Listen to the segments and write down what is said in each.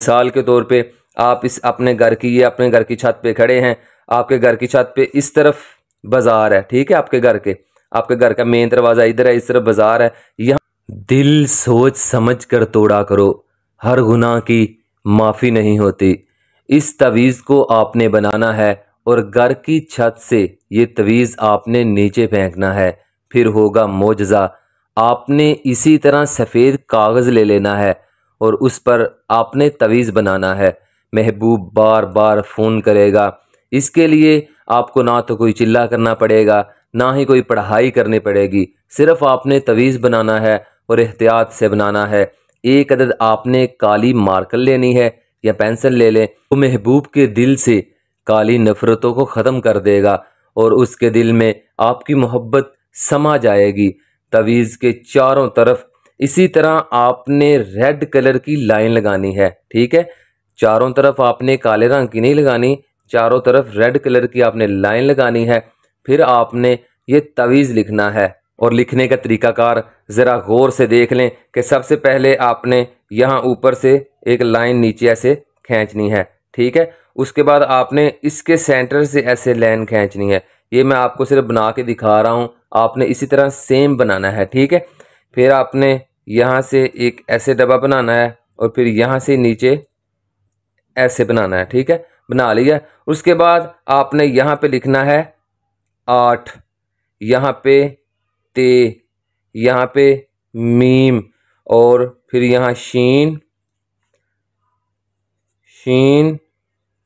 मिसाल के तौर पे आप इस अपने घर की छत पे खड़े हैं। आपके घर की छत पे इस तरफ बाजार है, ठीक है, आपके घर का मेन दरवाज़ा इधर है, इस तरफ बाजार है। यहाँ दिल सोच समझ कर तोड़ा करो, हर गुनाह की माफ़ी नहीं होती। इस तवीज़ को आपने बनाना है और घर की छत से ये तवीज़ आपने नीचे फेंकना है, फिर होगा मोजज़ा। आपने इसी तरह सफ़ेद कागज़ ले लेना है और उस पर आपने तवीज़ बनाना है। महबूब बार बार फ़ोन करेगा। इसके लिए आपको ना तो कोई चिल्ला करना पड़ेगा, ना ही कोई पढ़ाई करनी पड़ेगी। सिर्फ़ आपने तवीज़ बनाना है और एहतियात से बनाना है। एक अदद आपने काली मार्कर लेनी है या पेंसिल ले लें, तो महबूब के दिल से काली नफ़रतों को ख़त्म कर देगा और उसके दिल में आपकी मोहब्बत समा जाएगी। तवीज़ के चारों तरफ इसी तरह आपने रेड कलर की लाइन लगानी है, ठीक है। चारों तरफ आपने काले रंग की नहीं लगानी, चारों तरफ रेड कलर की आपने लाइन लगानी है। फिर आपने ये तवीज़ लिखना है और लिखने का तरीकाकार ज़रा गौर से देख लें कि सबसे पहले आपने यहाँ ऊपर से एक लाइन नीचे ऐसे खींचनी है, ठीक है। उसके बाद आपने इसके सेंटर से ऐसे लाइन खींचनी है। ये मैं आपको सिर्फ बना के दिखा रहा हूँ, आपने इसी तरह सेम बनाना है, ठीक है। फिर आपने यहाँ से एक ऐसे डब्बा बनाना है और फिर यहाँ से नीचे ऐसे बनाना है, ठीक है। बना लिया। उसके बाद आपने यहाँ पे लिखना है 8, यहाँ पे ते, यहाँ पे मीम और फिर यहाँ शीन, शीन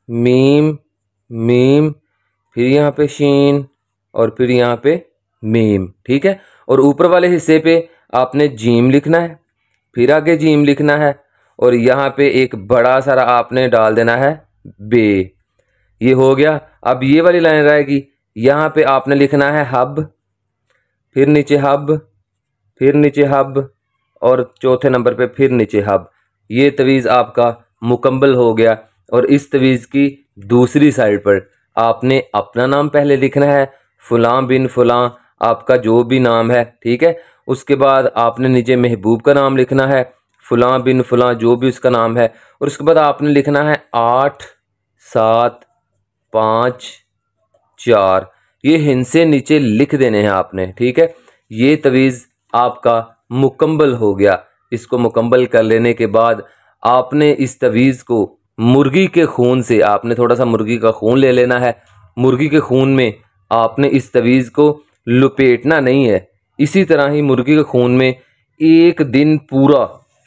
मीम मीम, फिर यहाँ पे शीन और फिर यहाँ पे मीम, ठीक है। और ऊपर वाले हिस्से पे आपने जीम लिखना है, फिर आगे जीम लिखना है और यहाँ पे एक बड़ा सारा आपने डाल देना है बे। ये हो गया। अब ये वाली लाइन रहेगी, यहाँ पे आपने लिखना है हब, फिर नीचे हब, फिर नीचे हब और चौथे नंबर पे फिर नीचे हब। ये तवीज़ आपका मुकम्मल हो गया। और इस तवीज़ की दूसरी साइड पर आपने अपना नाम पहले लिखना है, फ़लाँ बिन फ़लाँ, आपका जो भी नाम है, ठीक है। उसके बाद आपने नीचे महबूब का नाम लिखना है, फ़लाँ बिन फ़लाँ जो भी उसका नाम है। और उसके बाद आपने लिखना है 8 7 5 4। ये हिंसे नीचे लिख देने हैं आपने, ठीक है। ये तवीज़ आपका मुकम्मल हो गया। इसको मुकम्मल कर लेने के बाद आपने इस तवीज़ को मुर्गी के खून से, आपने थोड़ा सा मुर्गी का खून ले लेना है। मुर्गी के खून में आपने इस तवीज़ को लपेटना नहीं है, इसी तरह ही मुर्गी के खून में एक दिन पूरा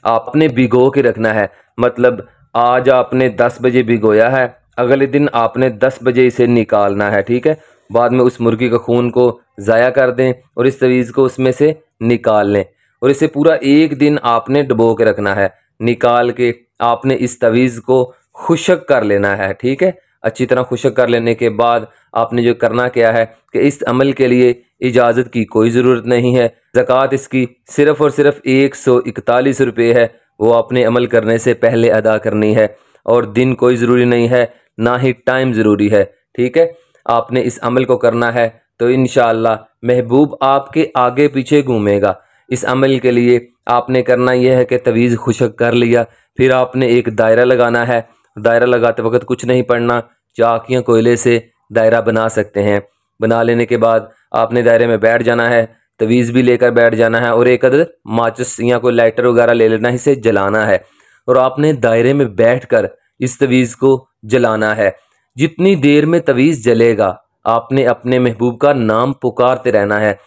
आपने भिगो के रखना है। मतलब आज आपने 10 बजे भिगोया है, अगले दिन आपने 10 बजे इसे निकालना है, ठीक है। बाद में उस मुर्गी के खून को ज़ाया कर दें और इस तवीज़ को उसमें से निकाल लें और इसे पूरा एक दिन आपने डुबो के रखना है। निकाल के आपने इस तवीज़ को खुश्क कर लेना है, ठीक है। अच्छी तरह खुश्क कर लेने के बाद आपने जो करना क्या है कि इस अमल के लिए इजाज़त की कोई ज़रूरत नहीं है। ज़कात इसकी सिर्फ़ और सिर्फ 141 रुपये है, वो आपने अमल करने से पहले अदा करनी है। और दिन कोई ज़रूरी नहीं है, ना ही टाइम ज़रूरी है, ठीक है। आपने इस अमल को करना है तो इंशाअल्लाह महबूब आपके आगे पीछे घूमेगा। इस अमल के लिए आपने करना यह है कि तवीज़ खुश्क कर लिया, फिर आपने एक दायरा लगाना है। दायरा लगाते वक्त कुछ नहीं पढ़ना, चाक या कोयले से दायरा बना सकते हैं। बना लेने के बाद आपने दायरे में बैठ जाना है, तवीज़ भी लेकर बैठ जाना है और एक अदद माचिस या कोई लाइटर वगैरह ले लेना है, इसे जलाना है और आपने दायरे में बैठकर इस तवीज़ को जलाना है। जितनी देर में तवीज़ जलेगा आपने अपने महबूब का नाम पुकारते रहना है।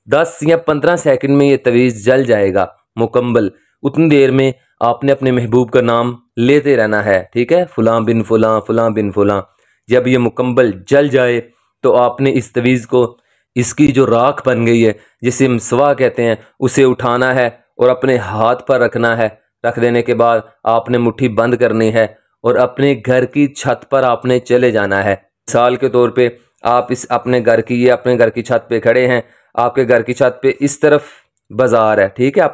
10 या 15 सेकंड में ये तवीज़ जल जाएगा मुकम्मल। उतनी देर में आपने अपने महबूब का नाम लेते रहना है, ठीक है। फ़लाँ बिन फ़लाँ, फ़लाँ बिन फ़लाँ। जब ये मुकम्मल जल जाए तो आपने इस तवीज़ को, इसकी जो राख बन गई है जिसे हम स्वा कहते हैं, उसे उठाना है और अपने हाथ पर रखना है। रख देने के बाद आपने मुट्ठी बंद करनी है और अपने घर की छत पर आपने चले जाना है। मिसाल के तौर पे आप इस अपने घर की छत पे खड़े हैं। आपके घर की छत पे इस तरफ बाज़ार है, ठीक है।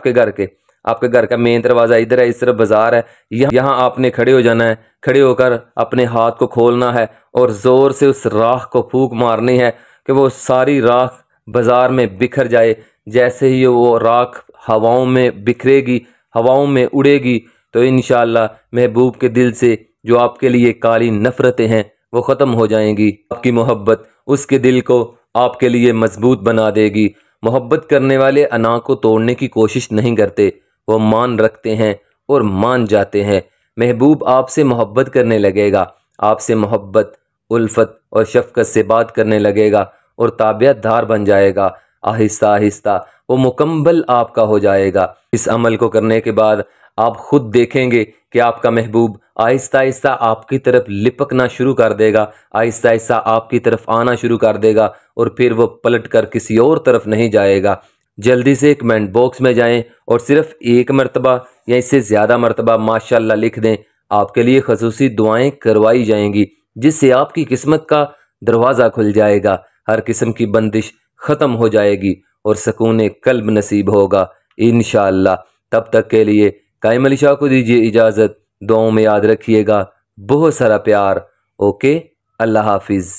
आपके घर का मेन दरवाज़ा इधर है, इस तरफ बाज़ार है। यहाँ आपने खड़े हो जाना है। खड़े होकर अपने हाथ को खोलना है और ज़ोर से उस राख को फूंक मारनी है कि वो सारी राख बाज़ार में बिखर जाए। जैसे ही वो राख हवाओं में बिखरेगी, हवाओं में उड़ेगी, तो इंशाअल्लाह महबूब के दिल से जो आपके लिए काली नफ़रतें हैं वो ख़त्म हो जाएंगी। आपकी मोहब्बत उसके दिल को आपके लिए मजबूत बना देगी। मोहब्बत करने वाले अना को तोड़ने की कोशिश नहीं करते, वो मान रखते हैं और मान जाते हैं। महबूब आपसे मोहब्बत करने लगेगा, आपसे मोहब्बत, उल्फत और शफ़क़त से बात करने लगेगा और ताबियतदार बन जाएगा। आहिस्ता आहिस्ता वो मुकम्मल आपका हो जाएगा। इस अमल को करने के बाद आप खुद देखेंगे कि आपका महबूब आहिस्ता आहिस्ता आपकी तरफ लिपकना शुरू कर देगा, आहिस्ता आहिस्ता आपकी तरफ आना शुरू कर देगा और फिर वो पलट कर किसी और तरफ नहीं जाएगा। जल्दी से कमेंट बॉक्स में जाएं और सिर्फ एक मरतबा या इससे ज़्यादा मरतबा माशाल्लाह लिख दें। आपके लिए खसूसी दुआएं करवाई जाएंगी जिससे आपकी किस्मत का दरवाज़ा खुल जाएगा, हर किस्म की बंदिश ख़त्म हो जाएगी और सकून कल्ब नसीब होगा इंशाअल्लाह। तब तक के लिए कायम अली शाह को दीजिए इजाज़त। दुआओं में याद रखिएगा। बहुत सारा प्यार। ओके, अल्लाह हाफिज़।